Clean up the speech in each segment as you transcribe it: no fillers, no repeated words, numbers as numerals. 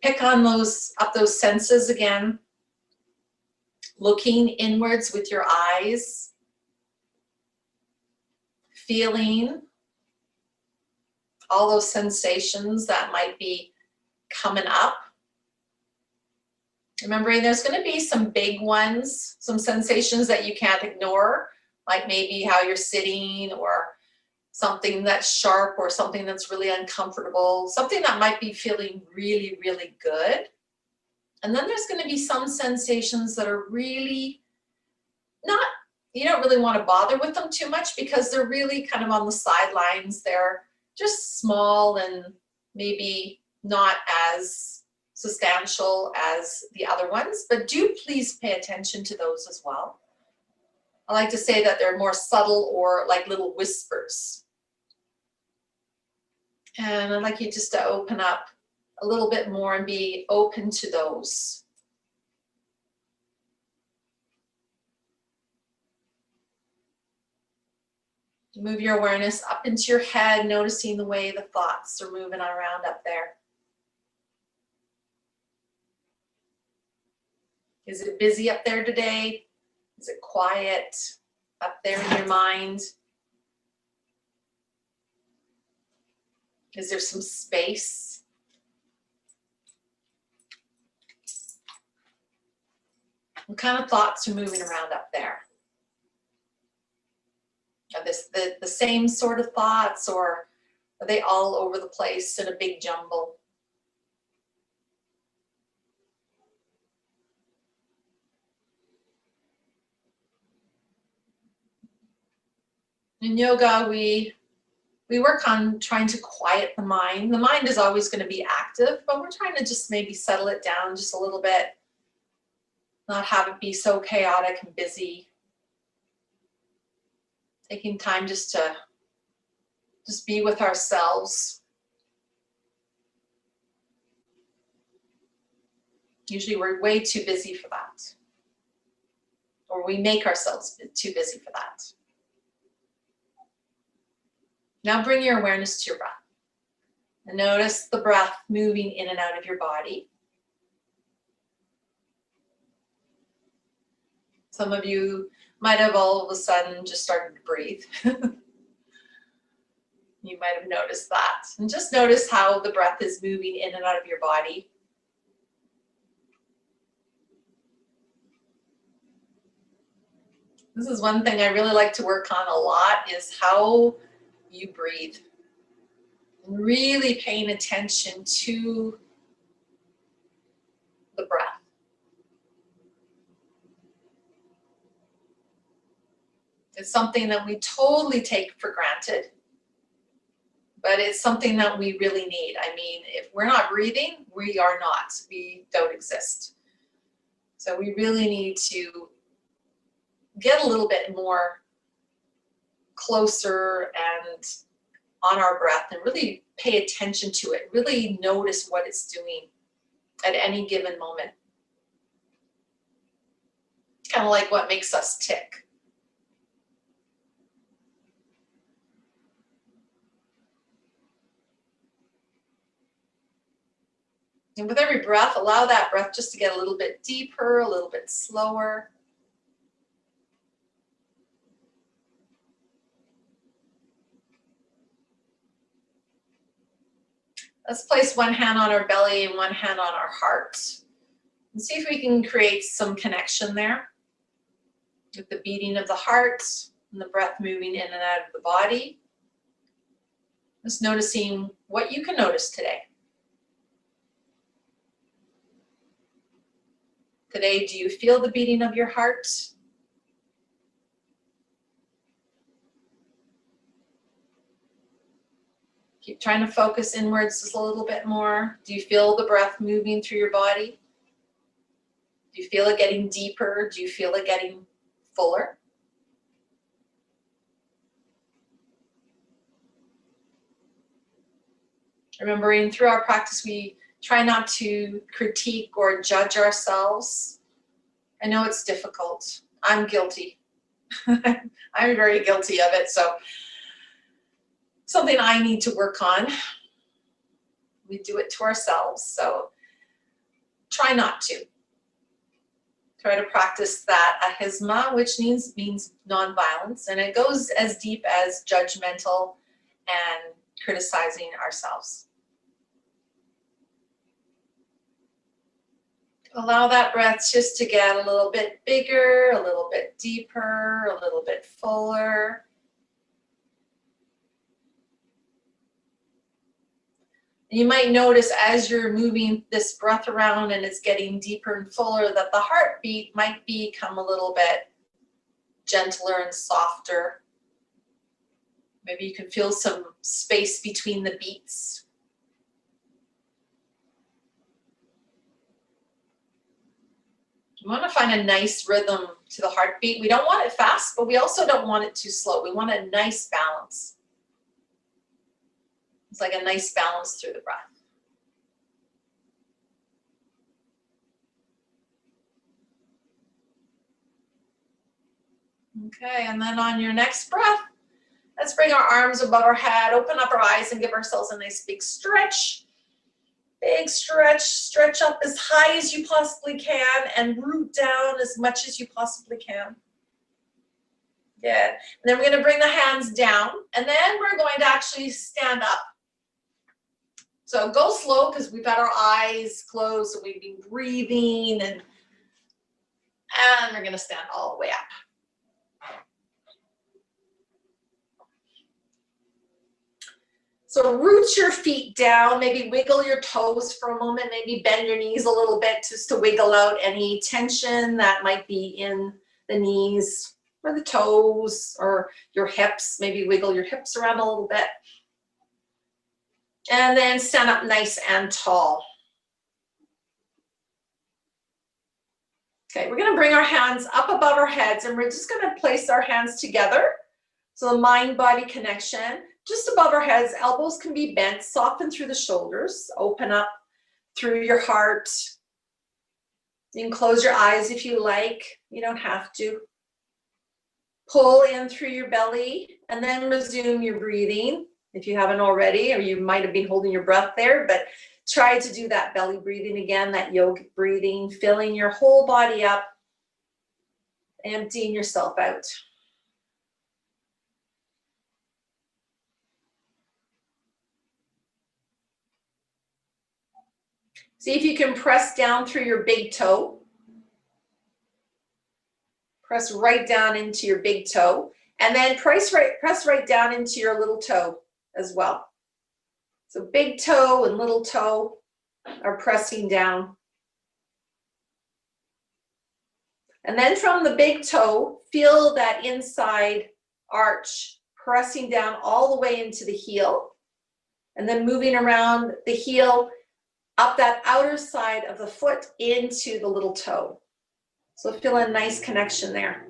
pick on those senses again, looking inwards with your eyes, feeling all those sensations that might be coming up. Remembering there's going to be some big ones, some sensations that you can't ignore, like maybe how you're sitting, or something that's sharp, or something that's really uncomfortable, something that might be feeling really, really good. And then there's going to be some sensations that are really not, you don't really want to bother with them too much because they're really kind of on the sidelines. They're just small and maybe not as substantial as the other ones, but do please pay attention to those as well. I like to say that they're more subtle, or like little whispers. And I'd like you just to open up a little bit more and be open to those. Move your awareness up into your head, noticing the way the thoughts are moving around up there. Is it busy up there today? Is it quiet up there in your mind? Is there some space? What kind of thoughts are moving around up there? Are this the same sort of thoughts, or are they all over the place in a big jumble? In yoga, we work on trying to quiet the mind. The mind is always going to be active, but we're trying to just maybe settle it down just a little bit, not have it be so chaotic and busy. Taking time just to be with ourselves. Usually we're way too busy for that, or we make ourselves too busy for that. Now bring your awareness to your breath, and notice the breath moving in and out of your body. Some of you might have all of a sudden just started to breathe. You might have noticed that. And just notice how the breath is moving in and out of your body. This is one thing I really like to work on a lot, is how you breathe. Really paying attention to the breath. It's something that we totally take for granted, but it's something that we really need. I mean, if we're not breathing, we are not. We don't exist. So we really need to get a little bit more closer and on our breath, and really pay attention to it. Really notice what it's doing at any given moment. It's kind of like what makes us tick. And with every breath, allow that breath just to get a little bit deeper, a little bit slower. Let's place one hand on our belly and one hand on our heart, and see if we can create some connection there with the beating of the heart and the breath moving in and out of the body. Just noticing what you can notice today. Today, do you feel the beating of your heart? Keep trying to focus inwards just a little bit more. Do you feel the breath moving through your body? Do you feel it getting deeper? Do you feel it getting fuller? Remembering through our practice, we try not to critique or judge ourselves. I know it's difficult. I'm guilty. I'm very guilty of it. So something I need to work on. We do it to ourselves. So try not to. Try to practice that ahimsa, which means nonviolence, and it goes as deep as judgmental and criticizing ourselves. Allow that breath just to get a little bit bigger, a little bit deeper, a little bit fuller. You might notice as you're moving this breath around and it's getting deeper and fuller that the heartbeat might become a little bit gentler and softer. Maybe you can feel some space between the beats. You want to find a nice rhythm to the heartbeat. We don't want it fast, but we also don't want it too slow. We want a nice balance. It's like a nice balance through the breath. Okay, and then on your next breath, let's bring our arms above our head, open up our eyes and give ourselves a nice big stretch. Big stretch, stretch up as high as you possibly can and root down as much as you possibly can. Good. And then we're going to bring the hands down and then we're going to actually stand up. So go slow because we've got our eyes closed, so we've been breathing and we're going to stand all the way up. So root your feet down, maybe wiggle your toes for a moment, maybe bend your knees a little bit just to wiggle out any tension that might be in the knees or the toes or your hips. Maybe wiggle your hips around a little bit. And then stand up nice and tall. Okay, we're going to bring our hands up above our heads and we're just going to place our hands together. So the mind-body connection. Just above our heads, elbows can be bent, soften through the shoulders, open up through your heart. You can close your eyes if you like, you don't have to. Pull in through your belly and then resume your breathing if you haven't already, or you might have been holding your breath there, but try to do that belly breathing again, that yogic breathing, filling your whole body up, emptying yourself out. See if you can press down through your big toe. Press right down into your big toe. And then press right down into your little toe as well. So big toe and little toe are pressing down. And then from the big toe, feel that inside arch pressing down all the way into the heel. And then moving around the heel up that outer side of the foot into the little toe. So feel a nice connection there.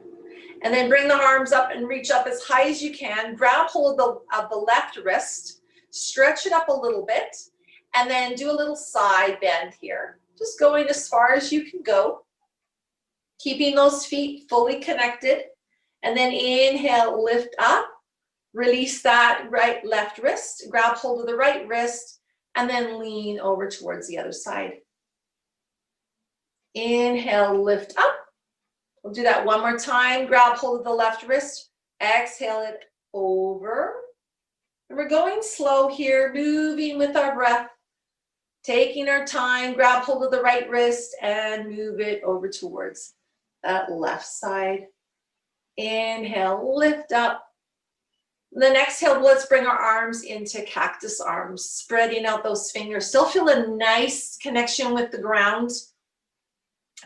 And then bring the arms up and reach up as high as you can. Grab hold of the left wrist, stretch it up a little bit, and then do a little side bend here. Just going as far as you can go. Keeping those feet fully connected. And then inhale, lift up. Release that left wrist. Grab hold of the right wrist. And then lean over towards the other side. Inhale, lift up. We'll do that one more time. Grab hold of the left wrist. Exhale it over. And we're going slow here, moving with our breath. Taking our time, grab hold of the right wrist and move it over towards that left side. Inhale, lift up. Then exhale, let's bring our arms into cactus arms, spreading out those fingers. Still feel a nice connection with the ground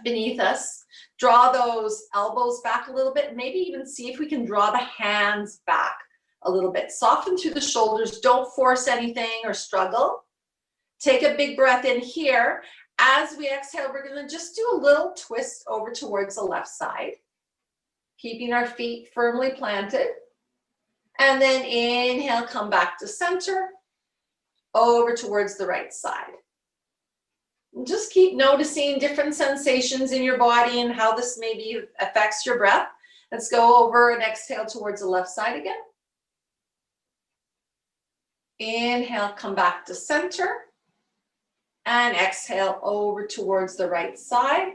beneath us. Draw those elbows back a little bit. Maybe even see if we can draw the hands back a little bit. Soften through the shoulders. Don't force anything or struggle. Take a big breath in here. As we exhale, we're going to just do a little twist over towards the left side, keeping our feet firmly planted. And then inhale, come back to center, over towards the right side. And just keep noticing different sensations in your body and how this maybe affects your breath. Let's go over and exhale towards the left side again. Inhale, come back to center. And exhale over towards the right side.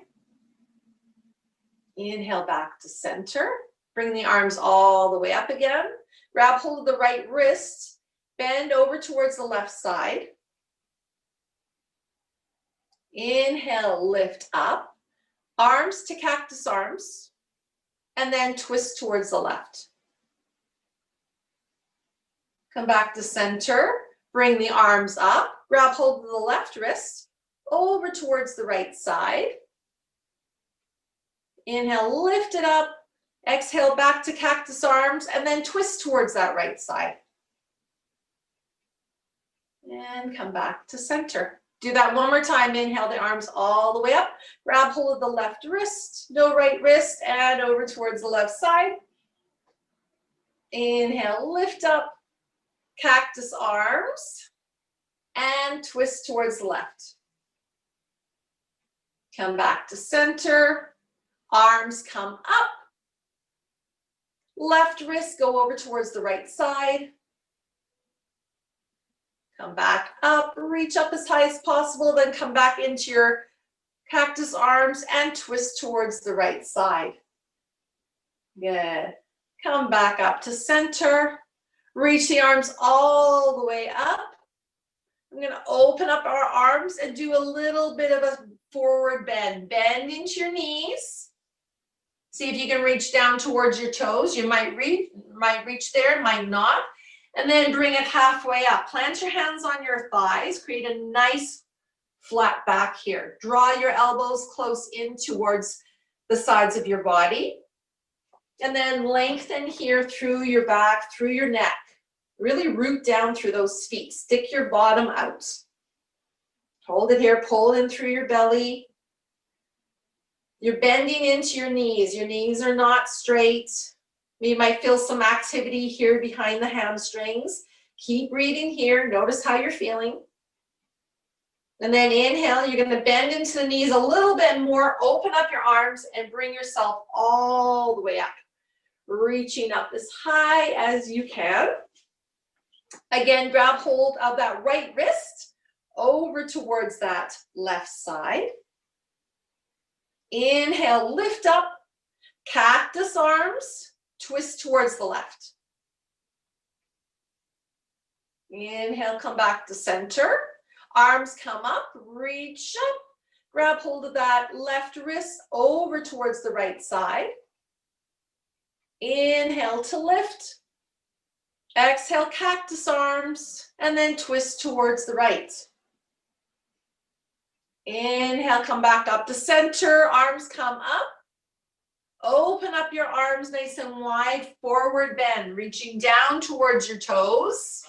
Inhale back to center. Bring the arms all the way up again. Grab hold of the right wrist. Bend over towards the left side. Inhale, lift up. Arms to cactus arms. And then twist towards the left. Come back to center. Bring the arms up. Grab hold of the left wrist. Over towards the right side. Inhale, lift it up. Exhale, back to cactus arms, and then twist towards that right side. And come back to center. Do that one more time. Inhale, the arms all the way up. Grab hold of the left wrist, no right wrist, and over towards the left side. Inhale, lift up, cactus arms, and twist towards the left. Come back to center. Arms come up. Left wrist, go over towards the right side. Come back up, reach up as high as possible, then come back into your cactus arms and twist towards the right side. Good. Come back up to center. Reach the arms all the way up. I'm going to open up our arms and do a little bit of a forward bend. Bend into your knees. See if you can reach down towards your toes. You might reach there, might not. And then bring it halfway up. Plant your hands on your thighs. Create a nice flat back here. Draw your elbows close in towards the sides of your body. And then lengthen here through your back, through your neck. Really root down through those feet. Stick your bottom out. Hold it here. Pull in through your belly. You're bending into your knees. Your knees are not straight. You might feel some activity here behind the hamstrings. Keep breathing here. Notice how you're feeling. And then inhale, you're going to bend into the knees a little bit more. Open up your arms and bring yourself all the way up. Reaching up as high as you can. Again, grab hold of that right wrist over towards that left side. Inhale, lift up, cactus arms. Twist towards the left. Inhale, come back to center. Arms come up, reach up. Grab hold of that left wrist over towards the right side. Inhale to lift. Exhale, cactus arms, and then twist towards the right. Inhale, come back up to center. Arms come up. Open up your arms nice and wide, forward bend, reaching down towards your toes.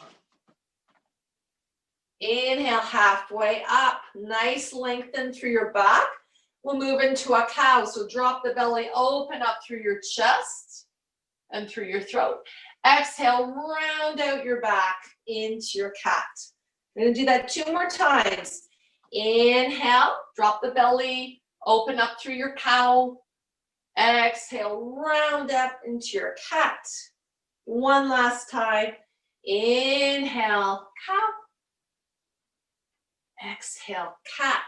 Inhale, halfway up, nice lengthen through your back. We'll move into a cow, so drop the belly, open up through your chest and through your throat. Exhale, round out your back into your cat. We're gonna do that 2 more times. Inhale, drop the belly, open up through your cow. Exhale, round up into your cat. One last time. Inhale, cow. Exhale, cat.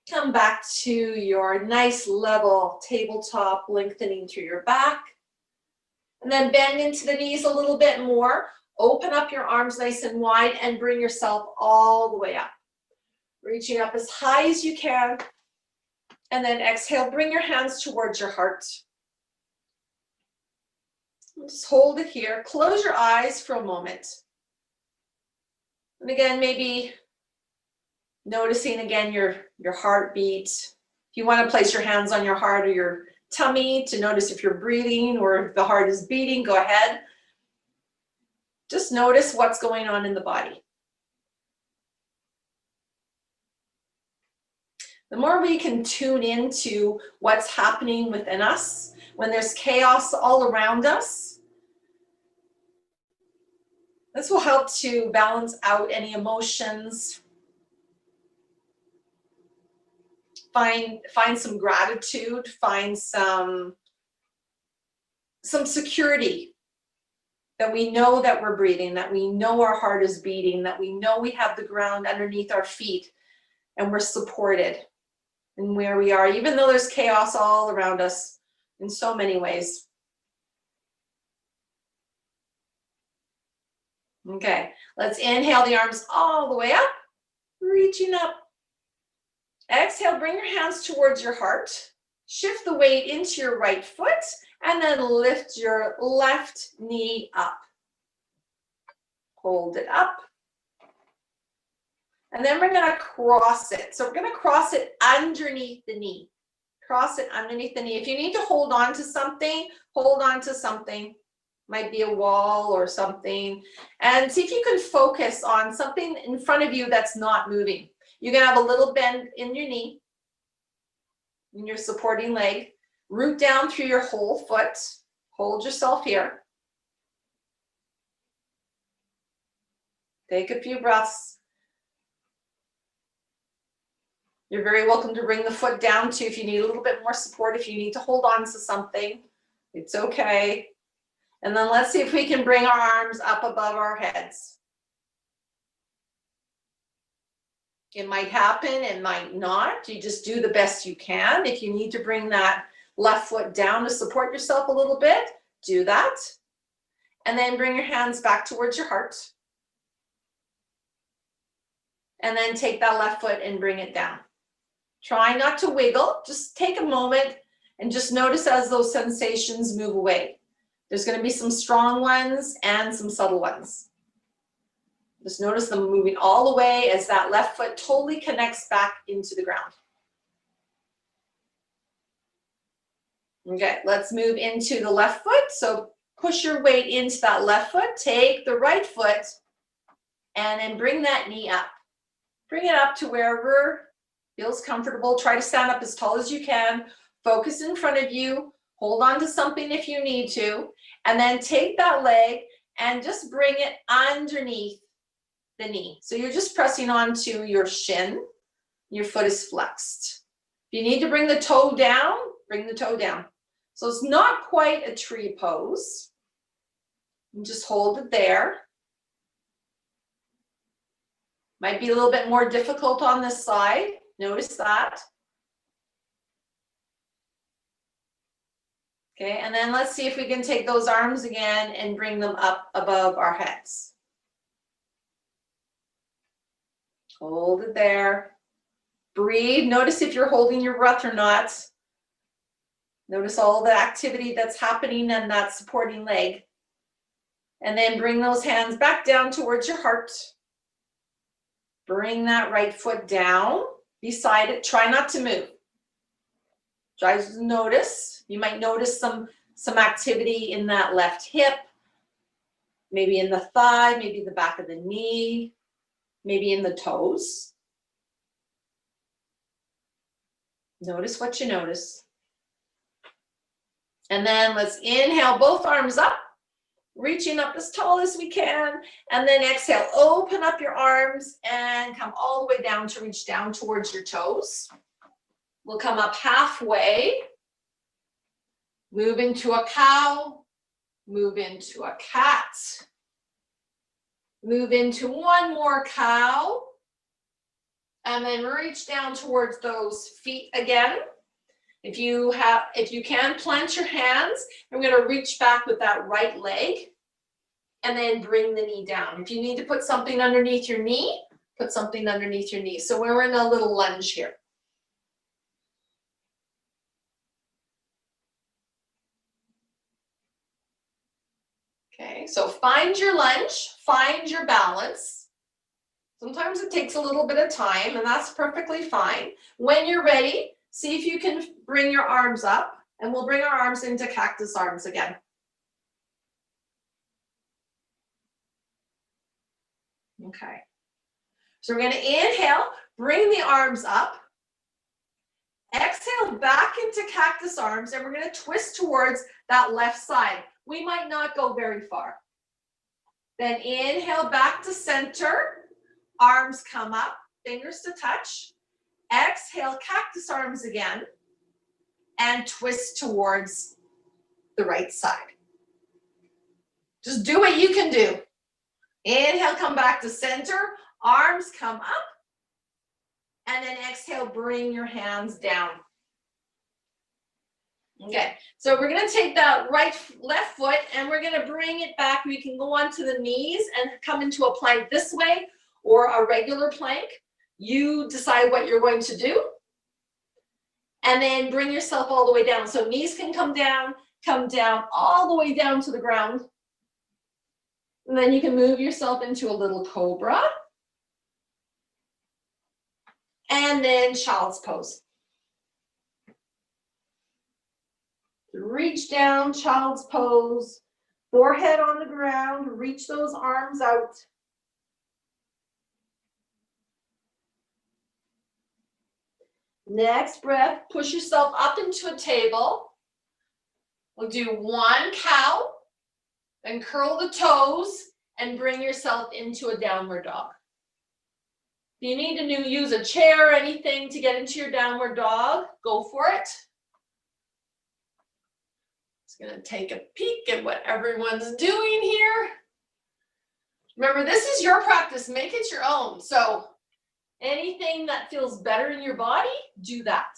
Come back to your nice level tabletop, lengthening through your back. And then bend into the knees a little bit more. Open up your arms nice and wide and bring yourself all the way up. Reaching up as high as you can. And then exhale, bring your hands towards your heart. Just hold it here. Close your eyes for a moment. And again, maybe noticing again your heartbeat. If you want to place your hands on your heart or your tummy to notice if you're breathing or if the heart is beating, go ahead. Just notice what's going on in the body. The more we can tune into what's happening within us, when there's chaos all around us, this will help to balance out any emotions. Find some gratitude, find some security that we know that we're breathing, that we know our heart is beating, that we know we have the ground underneath our feet and we're supported in where we are, even though there's chaos all around us in so many ways. Okay, let's inhale the arms all the way up, reaching up. Exhale, bring your hands towards your heart. Shift the weight into your right foot and then lift your left knee up. Hold it up. And then we're going to cross it. So we're going to cross it underneath the knee. Cross it underneath the knee. If you need to hold on to something, hold on to something. Might be a wall or something. And see if you can focus on something in front of you that's not moving. You're going to have a little bend in your knee, in your supporting leg. Root down through your whole foot. Hold yourself here. Take a few breaths. You're very welcome to bring the foot down too if you need a little bit more support, if you need to hold on to something. It's okay. And then let's see if we can bring our arms up above our heads. It might happen, it might not. You just do the best you can. If you need to bring that left foot down to support yourself a little bit, do that. And then bring your hands back towards your heart. And then take that left foot and bring it down. Try not to wiggle. Just take a moment and just notice as those sensations move away. There's going to be some strong ones and some subtle ones. Just notice them moving all the way as that left foot totally connects back into the ground. Okay, let's move into the left foot. So push your weight into that left foot. Take the right foot and then bring that knee up. Bring it up to wherever feels comfortable. Try to stand up as tall as you can. Focus in front of you. Hold on to something if you need to. And then take that leg and just bring it underneath the knee. So you're just pressing onto your shin. Your foot is flexed. If you need to bring the toe down, bring the toe down. So it's not quite a tree pose. And just hold it there. Might be a little bit more difficult on this side. Notice that. Okay, and then let's see if we can take those arms again and bring them up above our heads. Hold it there. Breathe. Notice if you're holding your breath or not. Notice all the activity that's happening in that supporting leg. And then bring those hands back down towards your heart. Bring that right foot down beside it. Try not to move. Try to notice. You might notice some activity in that left hip, maybe in the thigh, maybe the back of the knee, maybe in the toes. Notice what you notice. And then let's inhale both arms up, reaching up as tall as we can. And then exhale, open up your arms and come all the way down to reach down towards your toes. We'll come up halfway, move into a cow, move into a cat, move into one more cow, and then reach down towards those feet again. If you can, plant your hands. I'm going to reach back with that right leg and then bring the knee down. If you need to put something underneath your knee, put something underneath your knee. So we're in a little lunge here. Okay, so find your lunge, find your balance. Sometimes it takes a little bit of time, and that's perfectly fine. When you're ready, see if you can bring your arms up, and we'll bring our arms into cactus arms again. Okay, so we're going to inhale, bring the arms up, exhale back into cactus arms, and we're going to twist towards that left side. We might not go very far. Then inhale back to center, arms come up, fingers to touch. Exhale, cactus arms again, and twist towards the right side. Just do what you can do. Inhale, come back to center. Arms come up. And then exhale, bring your hands down. Okay, so we're going to take that left foot and we're going to bring it back. We can go onto the knees and come into a plank this way or a regular plank. You decide what you're going to do. And then bring yourself all the way down. So knees can come down all the way down to the ground. And then you can move yourself into a little cobra. And then child's pose. Reach down, child's pose. Forehead on the ground, reach those arms out. Next breath, push yourself up into a table. We'll do one cow, then curl the toes and bring yourself into a downward dog. If you need to use a chair or anything to get into your downward dog, go for it. Just gonna take a peek at what everyone's doing here. Remember, this is your practice, make it your own. So anything that feels better in your body, do that.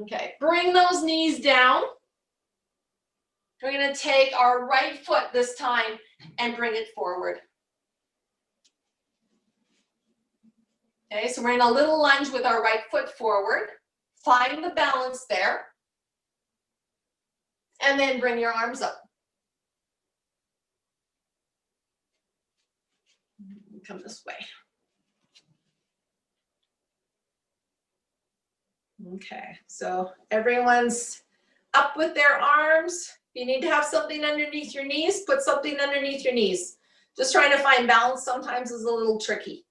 Okay, bring those knees down. We're going to take our right foot this time and bring it forward. Okay, so we're in a little lunge with our right foot forward. Find the balance there. And then bring your arms up. Come this way. Okay, so everyone's up with their arms. If you need to have something underneath your knees, put something underneath your knees. Just trying to find balance sometimes is a little tricky.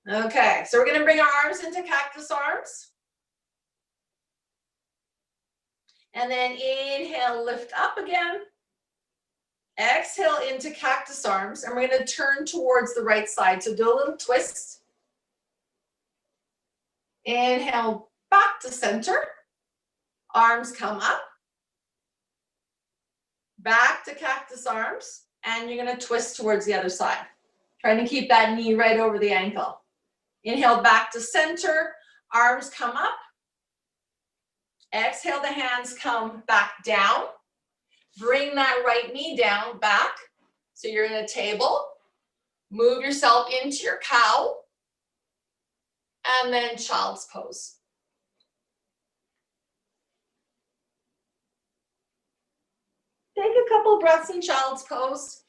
Okay, so we're going to bring our arms into cactus arms. And then inhale, lift up again. Exhale into cactus arms, and we're going to turn towards the right side. So do a little twist. Inhale, back to center. Arms come up. Back to cactus arms, and you're going to twist towards the other side. Trying to keep that knee right over the ankle. Inhale, back to center. Arms come up. Exhale, the hands come back down. Bring that right knee down, back. So you're in a table. Move yourself into your cow. And then child's pose. Take a couple breaths in child's pose.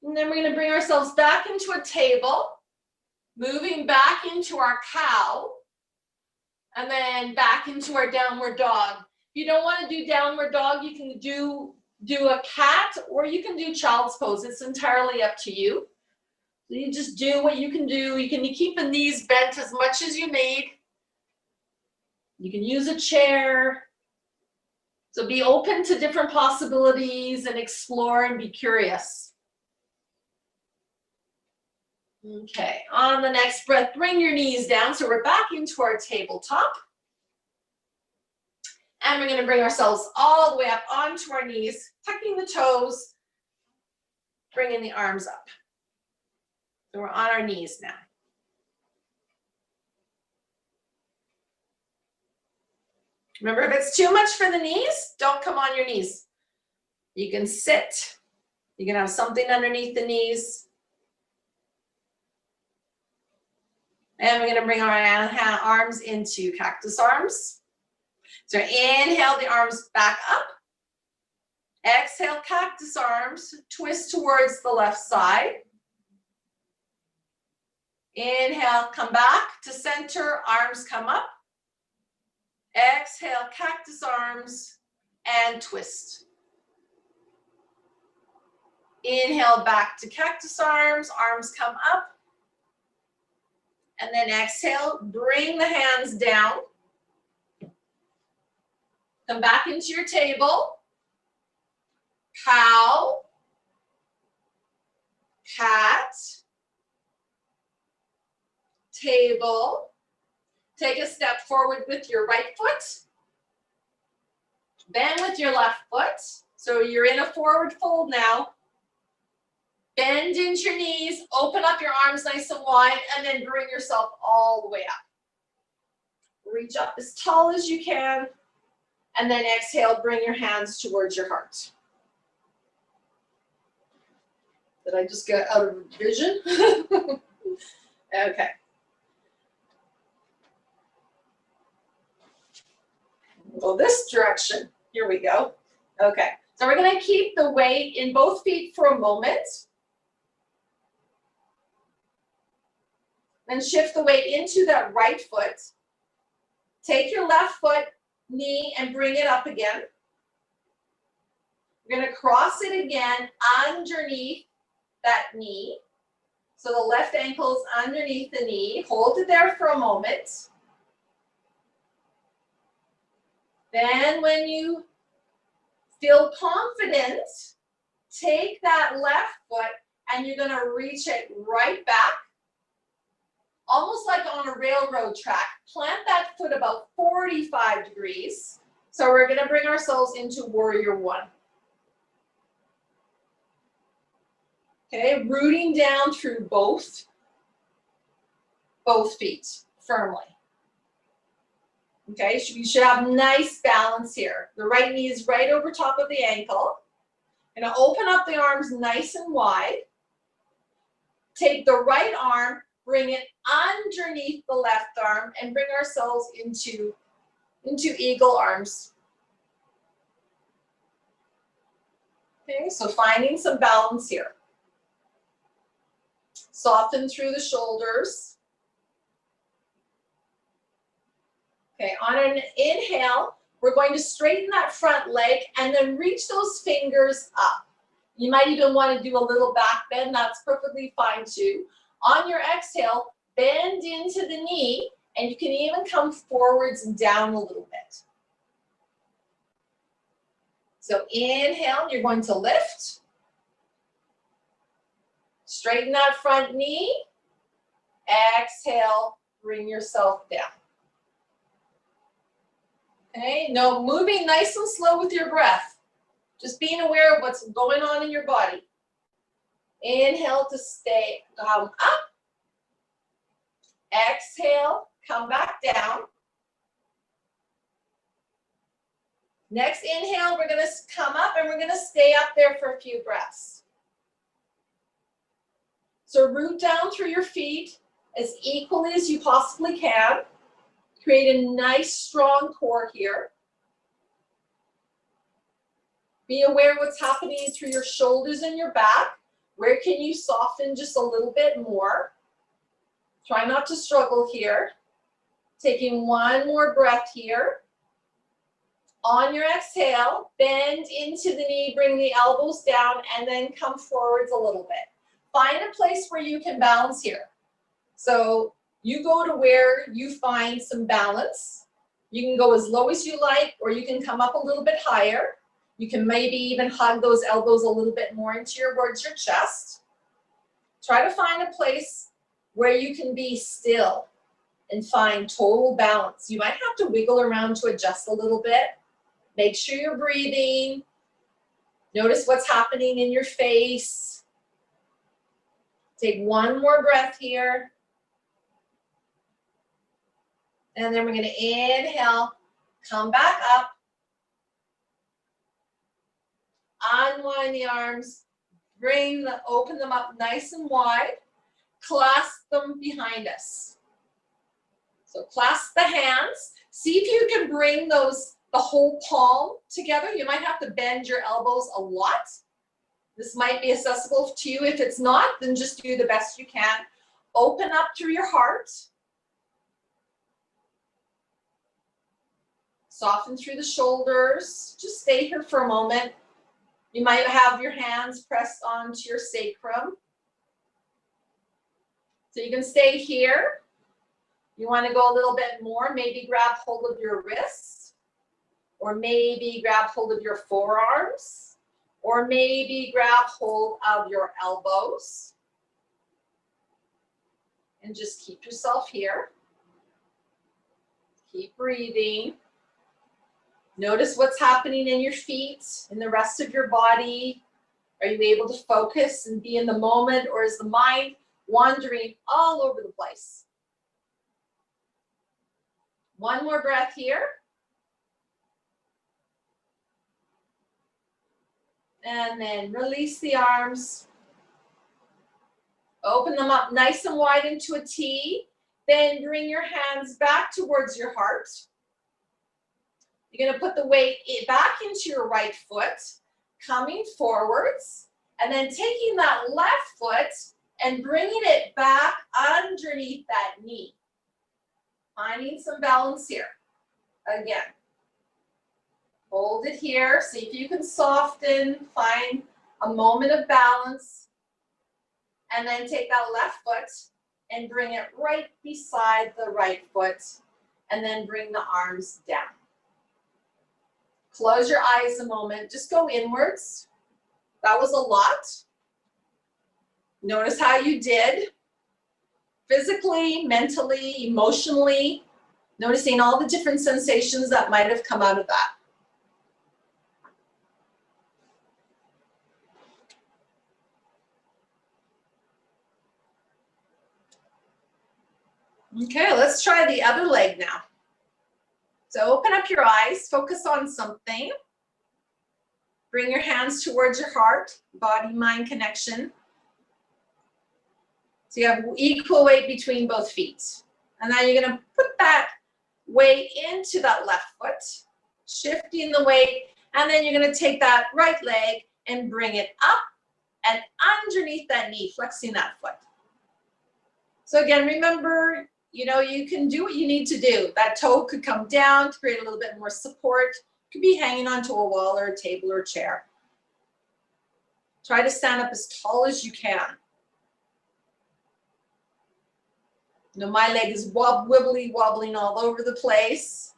And then we're going to bring ourselves back into a table. Moving back into our cow, and then back into our downward dog. If you don't want to do downward dog, you can do a cat, or you can do child's pose. It's entirely up to you. So you just do what you can do. You can keep the knees bent as much as you need. You can use a chair. So be open to different possibilities and explore and be curious. Okay, on the next breath, bring your knees down. So we're back into our tabletop. And we're going to bring ourselves all the way up onto our knees, tucking the toes, bringing the arms up. So we're on our knees now. Remember, if it's too much for the knees, don't come on your knees. You can sit. You can have something underneath the knees. And we're going to bring our arms into cactus arms. So inhale the arms back up. Exhale, cactus arms. Twist towards the left side. Inhale, come back to center. Arms come up. Exhale, cactus arms and twist. Inhale, back to cactus arms. Arms come up. And then exhale, bring the hands down. Come back into your table. Cow. Cat. table. Take a step forward with your right foot. Bend with your left foot. So you're in a forward fold now. Bend into your knees, open up your arms nice and wide, and then bring yourself all the way up. Reach up as tall as you can, and then exhale, bring your hands towards your heart. Did I just get out of vision? Okay. Go this direction. Here we go. Okay. So we're going to keep the weight in both feet for a moment. Then shift the weight into that right foot. Take your left foot, knee, and bring it up again. We're going to cross it again underneath that knee. So the left ankle is underneath the knee. Hold it there for a moment. Then when you feel confident, take that left foot and you're going to reach it right back, almost like on a railroad track. Plant that foot about 45 degrees. So we're going to bring ourselves into warrior one. Okay, rooting down through both feet firmly. Okay, so you should have nice balance here. The right knee is right over top of the ankle. Going to open up the arms nice and wide. Take the right arm, bring it underneath the left arm, and bring ourselves into eagle arms. Okay, so finding some balance here. Soften through the shoulders. Okay, on an inhale, we're going to straighten that front leg and then reach those fingers up. You might even want to do a little back bend. That's perfectly fine too. On your exhale, bend into the knee, and you can even come forwards and down a little bit. So inhale, you're going to lift. Straighten that front knee. Exhale, bring yourself down. Okay, no, moving nice and slow with your breath. Just being aware of what's going on in your body. Inhale to stay, come up. Exhale, come back down. Next inhale, we're going to come up and we're going to stay up there for a few breaths. So root down through your feet as equally as you possibly can. Create a nice strong core here. Be aware what's happening through your shoulders and your back. Where can you soften just a little bit more? Try not to struggle here. Taking one more breath here. On your exhale, bend into the knee, bring the elbows down, and then come forwards a little bit. Find a place where you can balance here. So you go to where you find some balance. You can go as low as you like, or you can come up a little bit higher. You can maybe even hug those elbows a little bit more towards your chest. Try to find a place where you can be still and find total balance. You might have to wiggle around to adjust a little bit. Make sure you're breathing. Notice what's happening in your face. Take one more breath here. And then we're going to inhale, come back up. Unwind the arms, open them up nice and wide. Clasp them behind us. So clasp the hands. See if you can bring the whole palm together. You might have to bend your elbows a lot. This might be accessible to you. If it's not, then just do the best you can. Open up through your heart. Soften through the shoulders. Just stay here for a moment. You might have your hands pressed onto your sacrum. So you can stay here. You want to go a little bit more, maybe grab hold of your wrists, or maybe grab hold of your forearms, or maybe grab hold of your elbows. And just keep yourself here. Keep breathing. Notice what's happening in your feet, in the rest of your body. Are you able to focus and be in the moment, or is the mind wandering all over the place? One more breath here. And then release the arms. Open them up nice and wide into a T. Then bring your hands back towards your heart. You're going to put the weight back into your right foot, coming forwards, and then taking that left foot and bringing it back underneath that knee. Finding some balance here. Again, hold it here. See if you can soften, find a moment of balance, and then take that left foot and bring it right beside the right foot, and then bring the arms down. Close your eyes a moment. Just go inwards. That was a lot. Notice how you did. Physically, mentally, emotionally. Noticing all the different sensations that might have come out of that. Okay, let's try the other leg now. So open up your eyes, focus on something. Bring your hands towards your heart, body-mind connection. So you have equal weight between both feet. And then you're going to put that weight into that left foot, shifting the weight, and then you're going to take that right leg and bring it up and underneath that knee, flexing that foot. So again, remember, you can do what you need to do. That toe could come down to create a little bit more support. It could be hanging onto a wall or a table or a chair. Try to stand up as tall as you can. My leg is wobbling all over the place.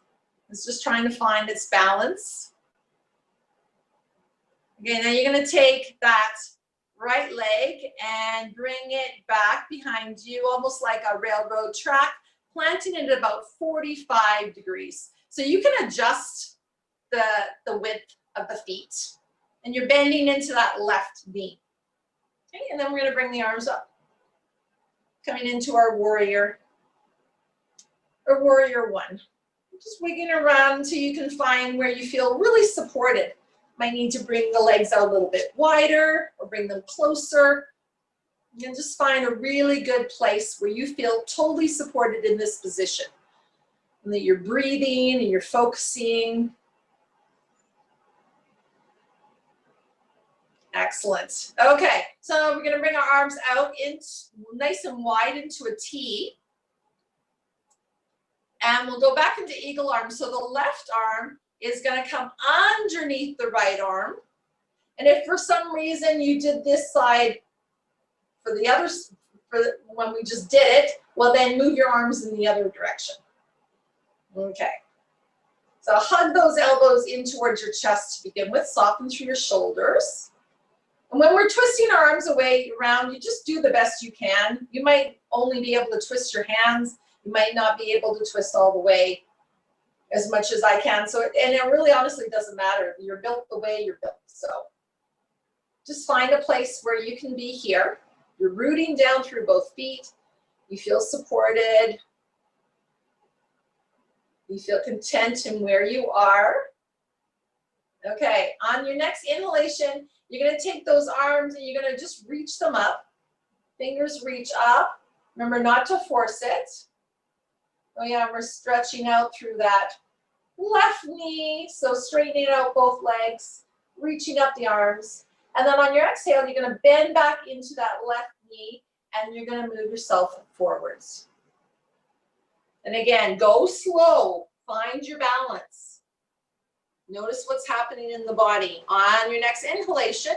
It's just trying to find its balance. Okay, now you're going to take that right leg and bring it back behind you, almost like a railroad track, planting it at about 45 degrees. So you can adjust the width of the feet, and you're bending into that left knee. Okay, and then we're going to bring the arms up, coming into our warrior, or warrior one. Just wiggling around until you can find where you feel really supported. Might need to bring the legs out a little bit wider or bring them closer. And just find a really good place where you feel totally supported in this position. And that you're breathing and you're focusing. Excellent. Okay, so we're going to bring our arms out nice and wide into a T. And we'll go back into eagle arm. So the left arm is going to come underneath the right arm. And if for some reason you did this side for the others, when we just did it, well then move your arms in the other direction. Okay. So hug those elbows in towards your chest to begin with. Soften through your shoulders. And when we're twisting our arms away around, you just do the best you can. You might only be able to twist your hands. You might not be able to twist all the way as much as I can. So, and it really honestly doesn't matter. You're built the way you're built. So just find a place where you can be here. You're rooting down through both feet. You feel supported. You feel content in where you are. Okay, on your next inhalation, you're going to take those arms and you're going to just reach them up. Fingers reach up. Remember not to force it. Oh yeah, we're stretching out through that left knee. So straightening out both legs, reaching up the arms. And then on your exhale, you're going to bend back into that left knee and you're going to move yourself forwards. And again, go slow. Find your balance. Notice what's happening in the body. On your next inhalation,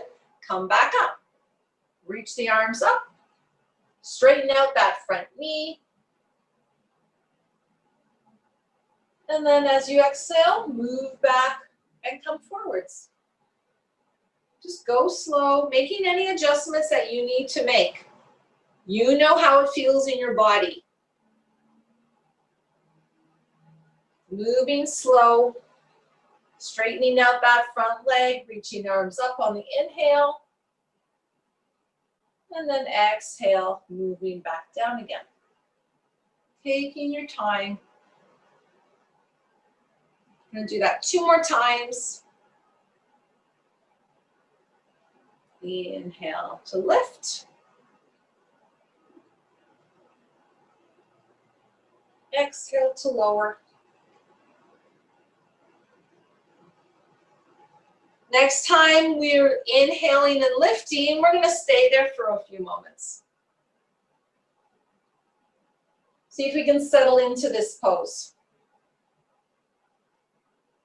come back up. Reach the arms up. Straighten out that front knee. And then as you exhale, move back and come forwards. Just go slow, making any adjustments that you need to make. You know how it feels in your body. Moving slow, straightening out that front leg, reaching arms up on the inhale. And then exhale, moving back down again. Taking your time. I'm going to do that 2 more times. Inhale to lift. Exhale to lower. Next time we're inhaling and lifting, we're going to stay there for a few moments. See if we can settle into this pose.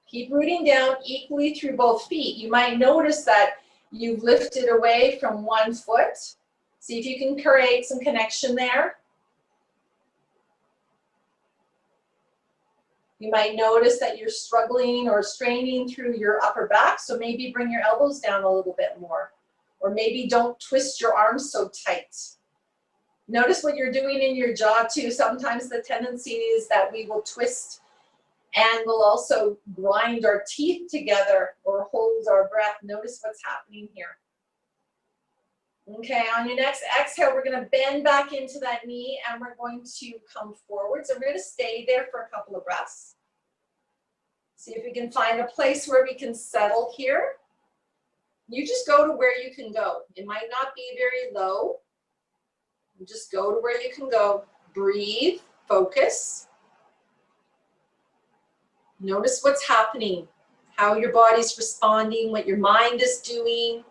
Keep rooting down equally through both feet. You might notice that you've lifted away from one foot. See if you can create some connection there. You might notice that you're struggling or straining through your upper back, so maybe bring your elbows down a little bit more. Or maybe don't twist your arms so tight. Notice what you're doing in your jaw too. Sometimes the tendency is that we will twist and we'll also grind our teeth together or hold our breath. Notice what's happening here. Okay, on your next exhale, we're going to bend back into that knee and we're going to come forward. So we're going to stay there for a couple of breaths. See if we can find a place where we can settle here. You just go to where you can go. It might not be very low. You just go to where you can go. Breathe, focus. Notice what's happening, how your body's responding, what your mind is doing.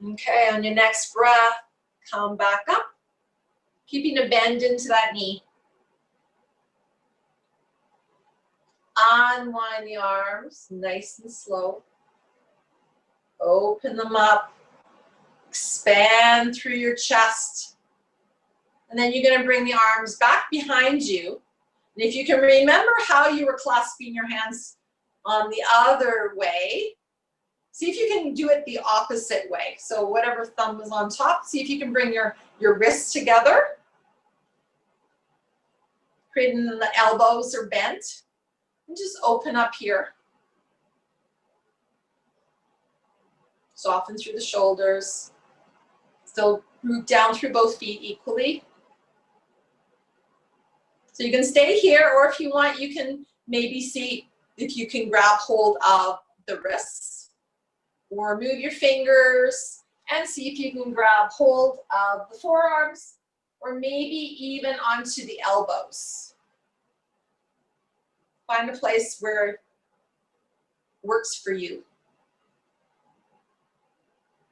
Okay, on your next breath, come back up, keeping a bend into that knee. Unwind the arms, nice and slow. Open them up, expand through your chest. And then you're going to bring the arms back behind you. And if you can remember how you were clasping your hands on the other way, see if you can do it the opposite way. So whatever thumb is on top, see if you can bring your wrists together. Creating the elbows are bent. And just open up here. Soften through the shoulders. Still root down through both feet equally. So you can stay here, or if you want, you can maybe see if you can grab hold of the wrists. Or move your fingers and see if you can grab hold of the forearms or maybe even onto the elbows. Find a place where it works for you.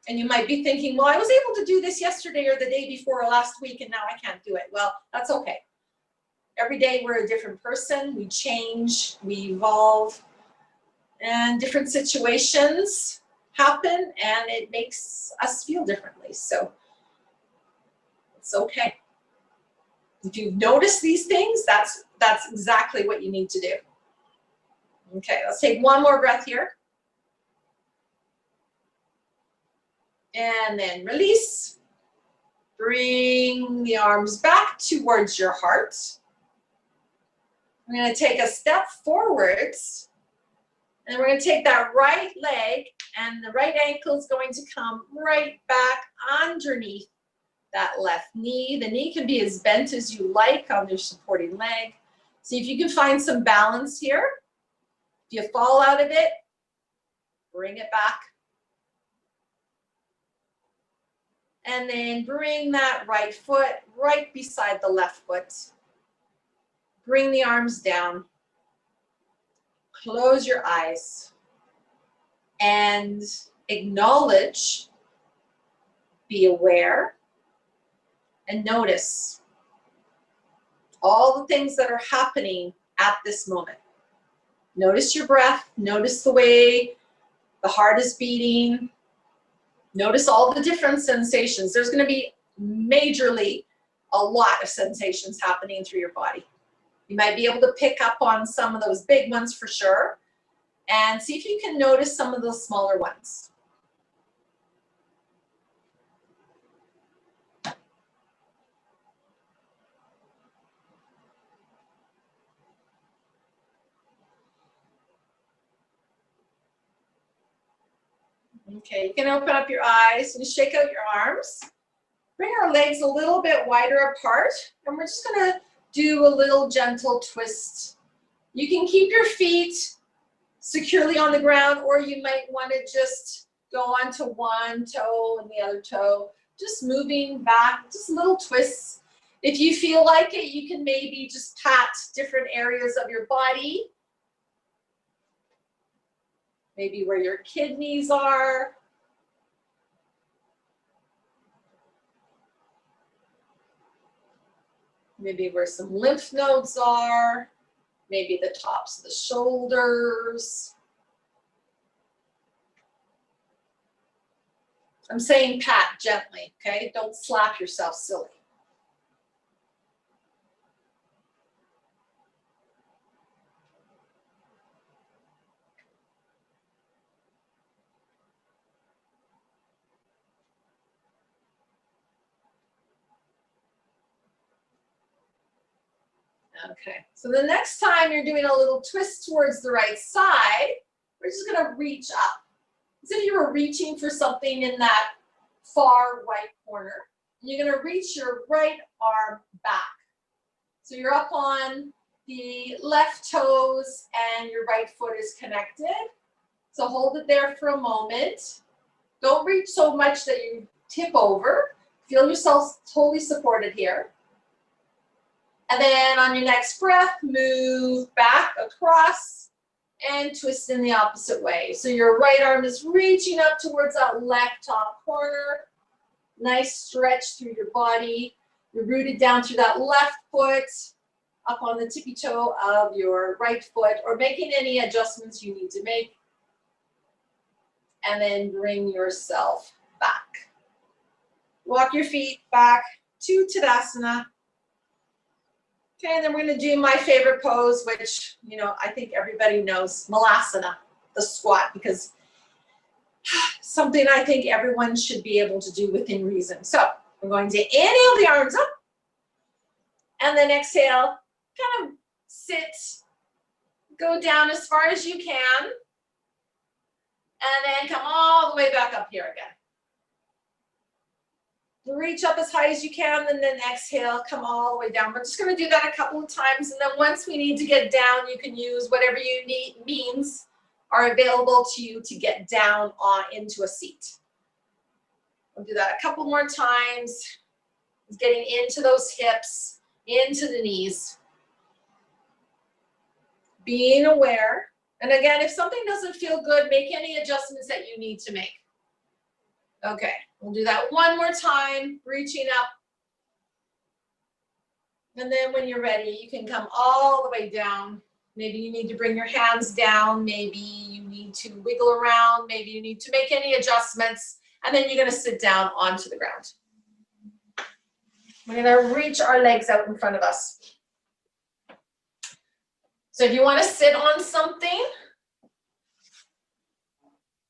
And you might be thinking, well, I was able to do this yesterday or the day before or last week and now I can't do it. Well, that's okay. Every day we're a different person. We change, we evolve, and different situations happen and it makes us feel differently. So it's okay. If you've noticed these things, that's exactly what you need to do. Okay, let's take one more breath here. And then release. Bring the arms back towards your heart. We're going to take a step forwards. And we're going to take that right leg and the right ankle is going to come right back underneath that left knee. The knee can be as bent as you like on your supporting leg. See if you can find some balance here. If you fall out of it, bring it back. And then bring that right foot right beside the left foot. Bring the arms down. Close your eyes and acknowledge, be aware, and notice all the things that are happening at this moment. Notice your breath, notice the way the heart is beating, notice all the different sensations. There's going to be majorly a lot of sensations happening through your body. You might be able to pick up on some of those big ones for sure, and see if you can notice some of those smaller ones. Okay, you can open up your eyes and shake out your arms. Bring our legs a little bit wider apart, and we're just gonna do a little gentle twist. You can keep your feet securely on the ground, or you might want to just go onto one toe and the other toe, just moving back, just little twists. If you feel like it, you can maybe just pat different areas of your body. Maybe where your kidneys are. Maybe where some lymph nodes are. Maybe the tops of the shoulders. I'm saying pat gently, okay? Don't slap yourself silly. Okay, so the next time you're doing a little twist towards the right side, we're just gonna reach up. As if you were reaching for something in that far right corner. You're gonna reach your right arm back. So you're up on the left toes and your right foot is connected. So hold it there for a moment. Don't reach so much that you tip over. Feel yourself totally supported here. And then on your next breath, move back across and twist in the opposite way. So your right arm is reaching up towards that left top corner. Nice stretch through your body. You're rooted down through that left foot, up on the tippy toe of your right foot, or making any adjustments you need to make. And then bring yourself back. Walk your feet back to Tadasana. Okay, and then we're gonna do my favorite pose, which, you know, I think everybody knows, Malasana, the squat, because something I think everyone should be able to do within reason. So we're going to inhale the arms up, and then exhale, kind of sit, go down as far as you can, and then come all the way back up here again. Reach up as high as you can, and then exhale, come all the way down. We're just gonna do that a couple of times, and then once we need to get down, you can use whatever you need, means are available to you to get down into a seat. We'll do that a couple more times. Getting into those hips, into the knees. Being aware. And again, if something doesn't feel good, make any adjustments that you need to make. Okay, we'll do that one more time, reaching up. And then when you're ready, you can come all the way down. Maybe you need to bring your hands down. Maybe you need to wiggle around. Maybe you need to make any adjustments. And then you're gonna sit down onto the ground. We're gonna reach our legs out in front of us. So if you wanna sit on something,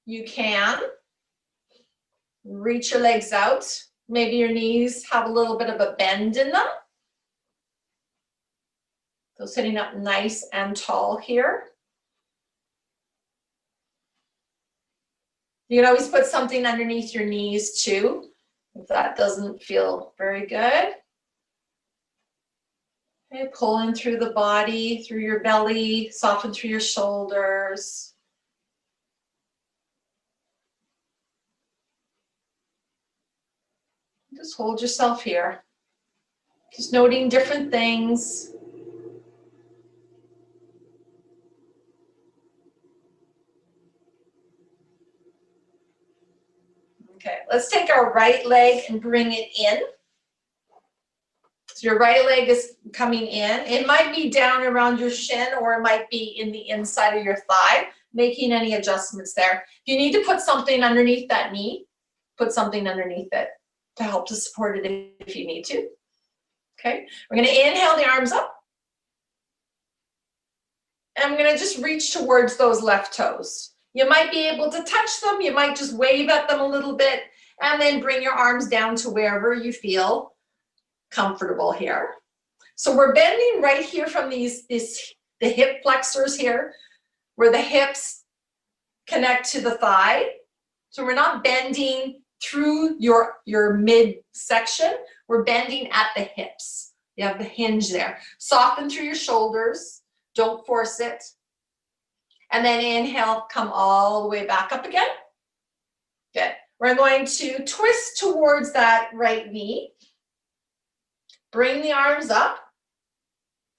you can. Reach your legs out. Maybe your knees have a little bit of a bend in them. So sitting up nice and tall here. You can always put something underneath your knees too, if that doesn't feel very good. Okay, pull in through the body, through your belly, soften through your shoulders. Just hold yourself here. Just noting different things. Okay, let's take our right leg and bring it in. So your right leg is coming in. It might be down around your shin, or it might be in the inside of your thigh, making any adjustments there. If you need to put something underneath that knee, put something underneath it to help to support it if you need to. Okay, we're gonna inhale the arms up. And I'm gonna just reach towards those left toes. You might be able to touch them, you might just wave at them a little bit, and then bring your arms down to wherever you feel comfortable here. So we're bending right here from the hip flexors here, where the hips connect to the thigh. So we're not bending through your midsection, we're bending at the hips. You have the hinge there. Soften through your shoulders, don't force it. And then inhale, come all the way back up again. Good. We're going to twist towards that right knee. Bring the arms up.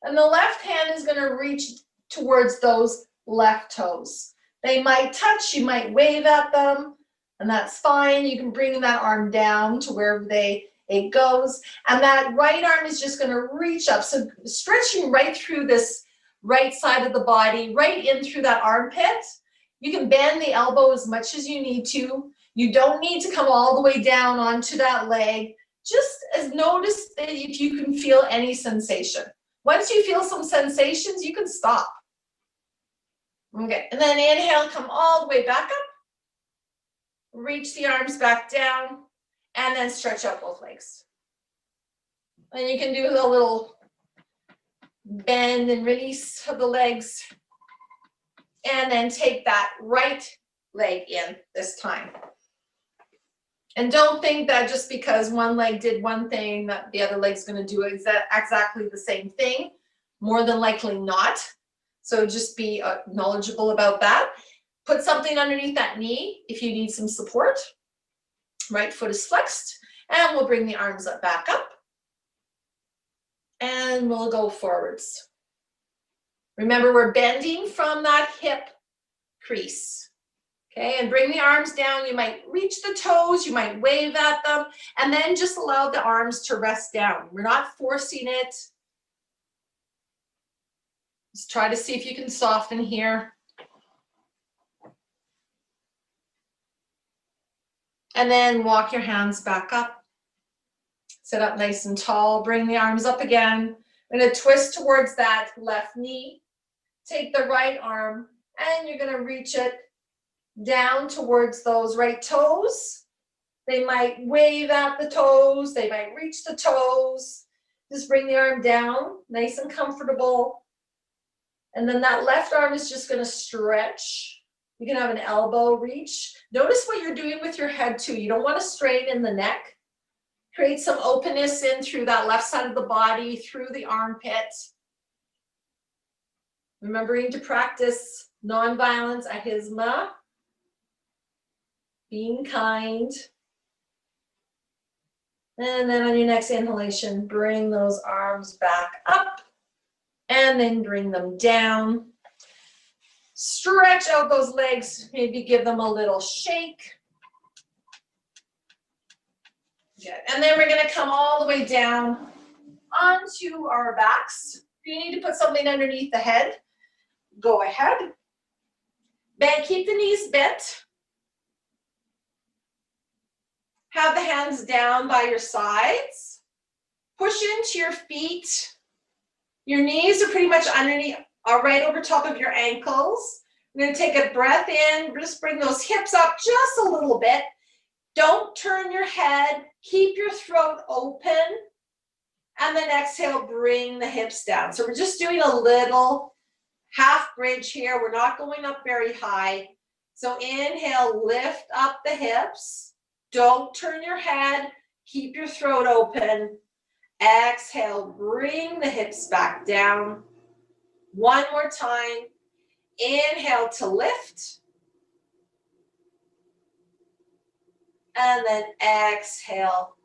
And the left hand is going to reach towards those left toes. They might touch, you might wave at them, and that's fine. You can bring that arm down to wherever it goes. And that right arm is just going to reach up. So stretching right through this right side of the body, right in through that armpit. You can bend the elbow as much as you need to. You don't need to come all the way down onto that leg. Just as notice that if you can feel any sensation. Once you feel some sensations, you can stop. Okay, and then inhale, come all the way back up. Reach the arms back down, and then stretch out both legs. And you can do a little bend and release of the legs. And then take that right leg in this time. And don't think that just because one leg did one thing that the other leg's going to do exactly the same thing. More than likely not. So just be knowledgeable about that. Put something underneath that knee if you need some support. Right foot is flexed. And we'll bring the arms up, back up. And we'll go forwards. Remember, we're bending from that hip crease. Okay, and bring the arms down. You might reach the toes, you might wave at them, and then just allow the arms to rest down. We're not forcing it. Just try to see if you can soften here. And then walk your hands back up. Sit up nice and tall. Bring the arms up again. We're going to twist towards that left knee. Take the right arm, and you're going to reach it down towards those right toes. They might wave at the toes. They might reach the toes. Just bring the arm down, nice and comfortable. And then that left arm is just going to stretch. You can have an elbow reach. Notice what you're doing with your head too. You don't want to strain in the neck. Create some openness in through that left side of the body, through the armpit. Remembering to practice nonviolence, ahimsa. Being kind. And then on your next inhalation, bring those arms back up and then bring them down. Stretch out those legs, maybe give them a little shake. Good. And then we're going to come all the way down onto our backs. If you need to put something underneath the head, go ahead. Bend, keep the knees bent. Have the hands down by your sides. Push into your feet. Your knees are pretty much underneath, are right over top of your ankles. We're going to take a breath in. Just bring those hips up just a little bit. Don't turn your head. Keep your throat open. And then exhale, bring the hips down. So we're just doing a little half bridge here. We're not going up very high. So inhale, lift up the hips. Don't turn your head. Keep your throat open. Exhale, bring the hips back down. One more time. Inhale to lift. And then exhale.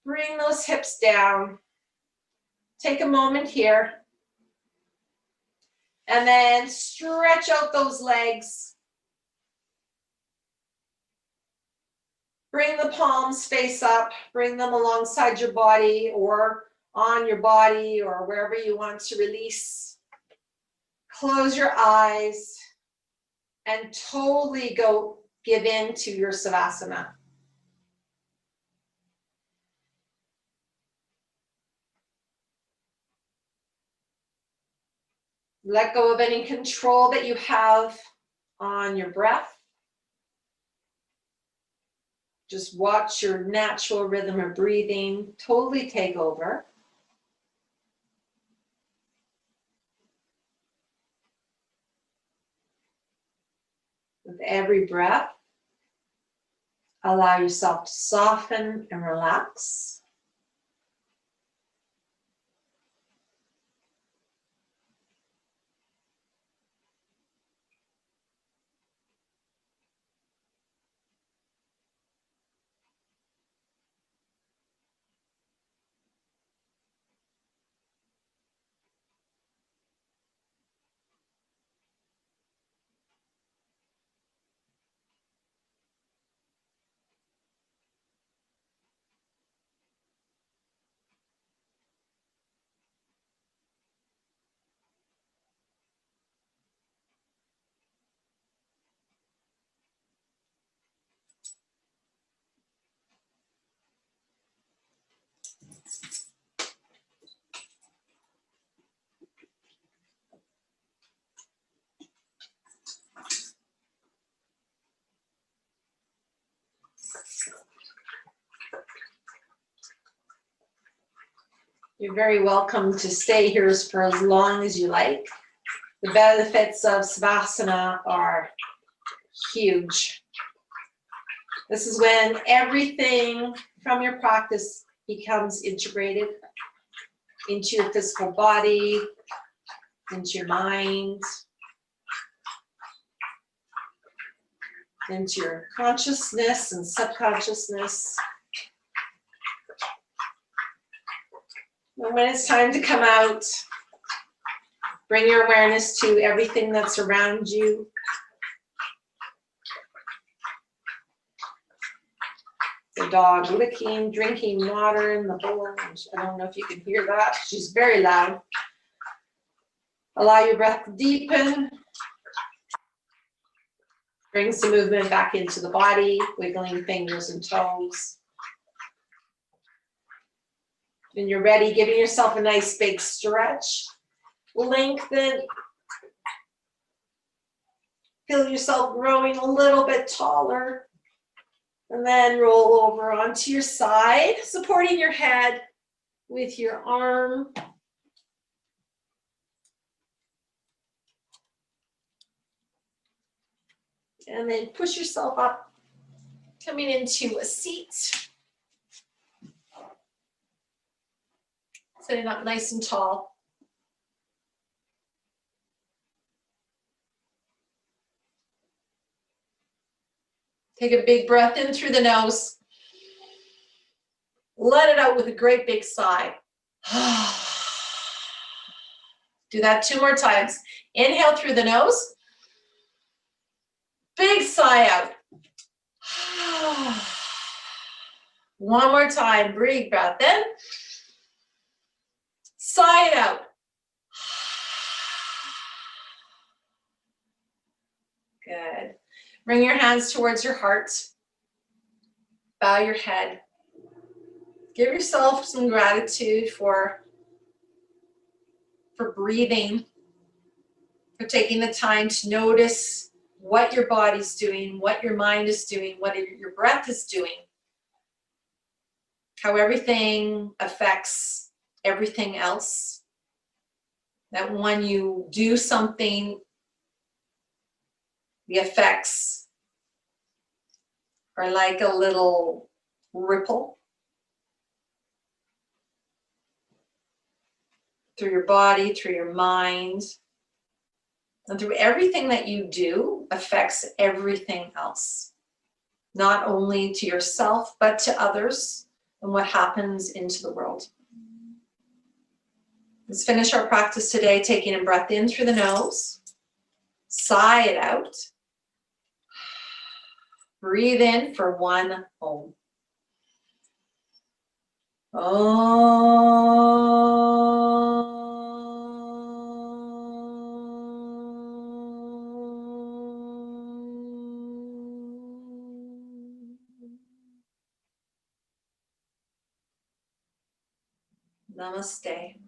Bring those hips down. Take a moment here. And then stretch out those legs. Bring the palms face up, bring them alongside your body or on your body or wherever you want to release. Close your eyes and totally give in to your Savasana. Let go of any control that you have on your breath. Just watch your natural rhythm of breathing totally take over. With every breath, Allow yourself to soften and relax. You're very welcome to stay here for as long as you like. The benefits of Savasana are huge. This is when everything from your practice becomes integrated into your physical body, into your mind, into your consciousness and subconsciousness. And when it's time to come out, bring your awareness to everything that's around you. The dog licking, drinking water in the bowl. I don't know if you can hear that. She's very loud. Allow your breath to deepen. Bring some movement back into the body, wiggling fingers and toes. When you're ready, giving yourself a nice big stretch. Lengthen. Feel yourself growing a little bit taller. And then roll over onto your side, supporting your head with your arm. And then push yourself up, coming into a seat. Sitting up nice and tall. Take a big breath in through the nose. Let it out with a great big sigh. Do that 2 more times. Inhale through the nose. Big sigh out. 1 more time. Big breath in. Sigh it out. Good. Bring your hands towards your heart. Bow your head. Give yourself some gratitude for breathing, for taking the time to notice what your body's doing, what your mind is doing, what your breath is doing, how everything affects everything else. That when you do something, the effects are like a little ripple through your body, through your mind, and through everything that you do affects everything else. Not only to yourself, but to others and what happens into the world. Let's finish our practice today, taking a breath in through the nose. Sigh it out. Breathe in for 1 Om. Namaste.